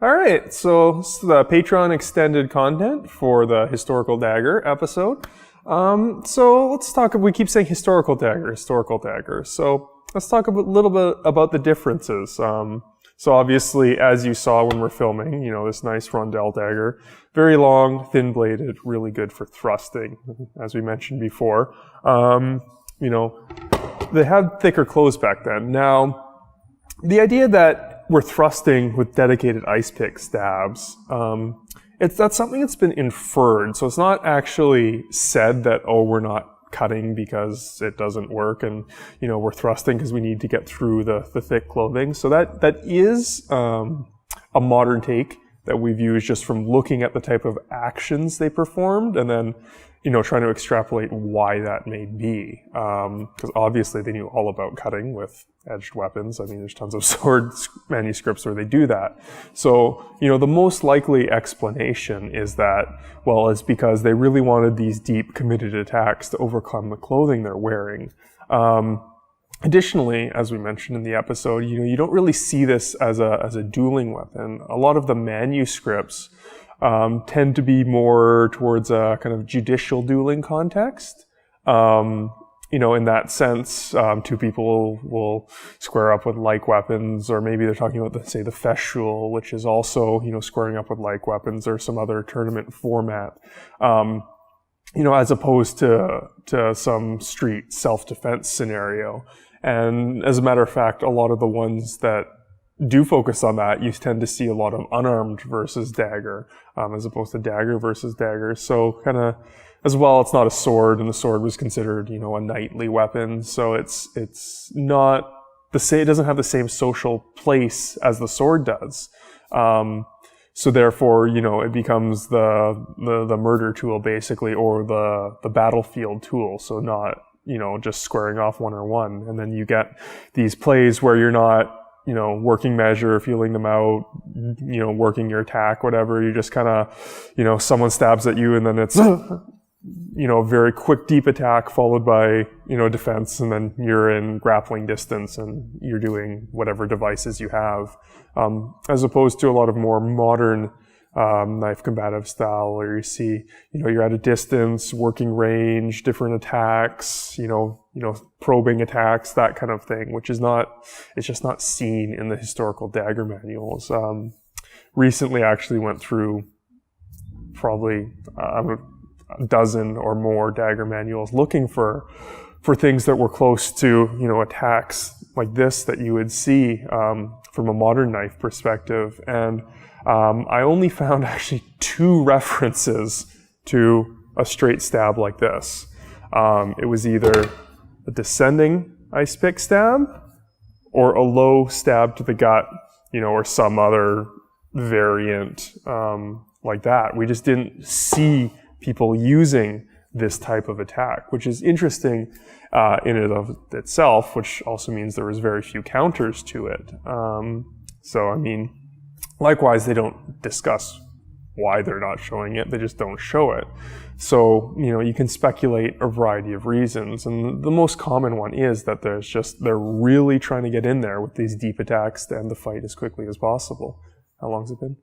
All right, so this is the Patreon extended content for the Historical Dagger episode. So let's talk, we keep saying Historical Dagger. So let's talk a little bit about the differences. So obviously, as you saw when we're filming, this nice rondelle dagger, very long, thin-bladed, really good for thrusting, as we mentioned before. They had thicker clothes back then. Now, the idea that we're thrusting with dedicated ice pick stabs, that's something that's been inferred. So it's not actually said that, we're not cutting because it doesn't work and, we're thrusting because we need to get through the thick clothing. So that is a modern take that we've used just from looking at the type of actions they performed and then, trying to extrapolate why that may be. Because obviously they knew all about cutting with edged weapons. I mean, there's tons of sword manuscripts where they do that. So, the most likely explanation is that, it's because they really wanted these deep committed attacks to overcome the clothing they're wearing. Additionally, as we mentioned in the episode, you don't really see this as a dueling weapon. A lot of the manuscripts tend to be more towards a kind of judicial dueling context. In that sense, two people will square up with like weapons, or maybe they're talking about, say, the Feshul, which is also, squaring up with like weapons, or some other tournament format. As opposed to some street self-defense scenario. And as a matter of fact, a lot of the ones that do focus on that, you tend to see a lot of unarmed versus dagger, as opposed to dagger versus dagger. So kind of, as well, it's not a sword, and the sword was considered, a knightly weapon. So it's not the same, it doesn't have the same social place as the sword does. So therefore, it becomes the murder tool basically, or the battlefield tool. So not, just squaring off one-on-one. And then you get these plays where you're not, working measure, feeling them out, working your attack, whatever. You just kind of, someone stabs at you and then it's, very quick, deep attack followed by, defense, and then you're in grappling distance and you're doing whatever devices you have. As opposed to a lot of more modern knife combative style where you see, you're at a distance, working range, different attacks, probing attacks, that kind of thing, which is it's just not seen in the historical dagger manuals. Recently actually went through probably a dozen or more dagger manuals looking for things that were close to, attacks like this that you would see from a modern knife perspective. And I only found actually 2 references to a straight stab like this. It was either a descending ice pick stab or a low stab to the gut, or some other variant like that. We just didn't see people using this type of attack, which is interesting in and of itself, which also means there was very few counters to it. Likewise, they don't discuss why they're not showing it. They just don't show it. So, you can speculate a variety of reasons. And the most common one is that they're really trying to get in there with these deep attacks to end the fight as quickly as possible. How long's it been?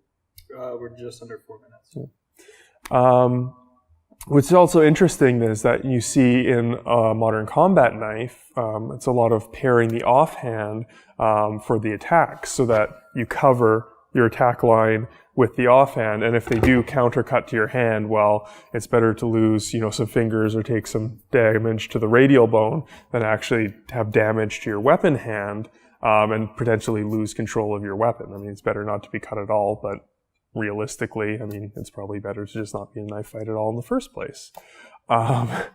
We're just under 4 minutes. Yeah. What's also interesting is that you see in a modern combat knife, it's a lot of pairing the offhand for the attack so that you cover your attack line with the offhand. And if they do countercut to your hand, it's better to lose, some fingers or take some damage to the radial bone than actually have damage to your weapon hand and potentially lose control of your weapon. It's better not to be cut at all, but realistically, it's probably better to just not be in a knife fight at all in the first place. And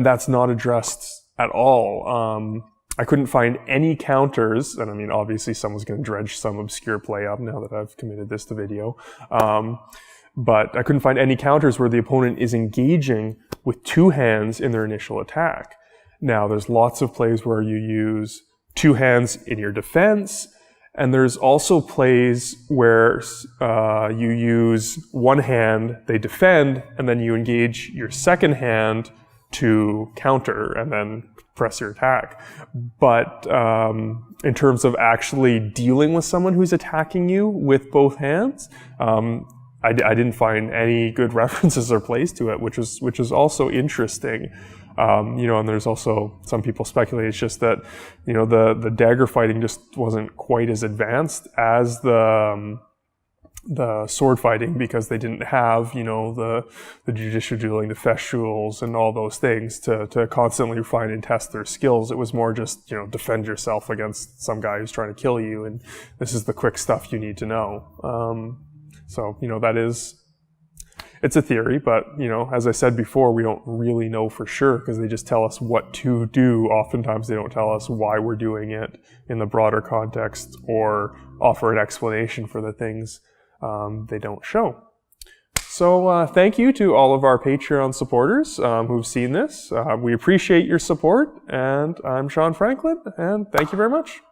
that's not addressed at all. I couldn't find any counters, and obviously someone's going to dredge some obscure play up now that I've committed this to video. But I couldn't find any counters where the opponent is engaging with 2 hands in their initial attack. Now, there's lots of plays where you use 2 hands in your defense, and there's also plays where you use 1 hand, they defend, and then you engage your second hand to counter, and then press your attack. But in terms of actually dealing with someone who's attacking you with both hands, I didn't find any good references or plays to it, which is also interesting. And there's also some people speculate it's just that, the dagger fighting just wasn't quite as advanced as the sword fighting, because they didn't have, the judicial dueling, the festuals, and all those things to constantly refine and test their skills. It was more just, defend yourself against some guy who's trying to kill you, and this is the quick stuff you need to know. So, it's a theory, but, as I said before, we don't really know for sure because they just tell us what to do. Oftentimes they don't tell us why we're doing it in the broader context or offer an explanation for the things they don't show. So thank you to all of our Patreon supporters who've seen this. We appreciate your support, and I'm Sean Franklin, and thank you very much.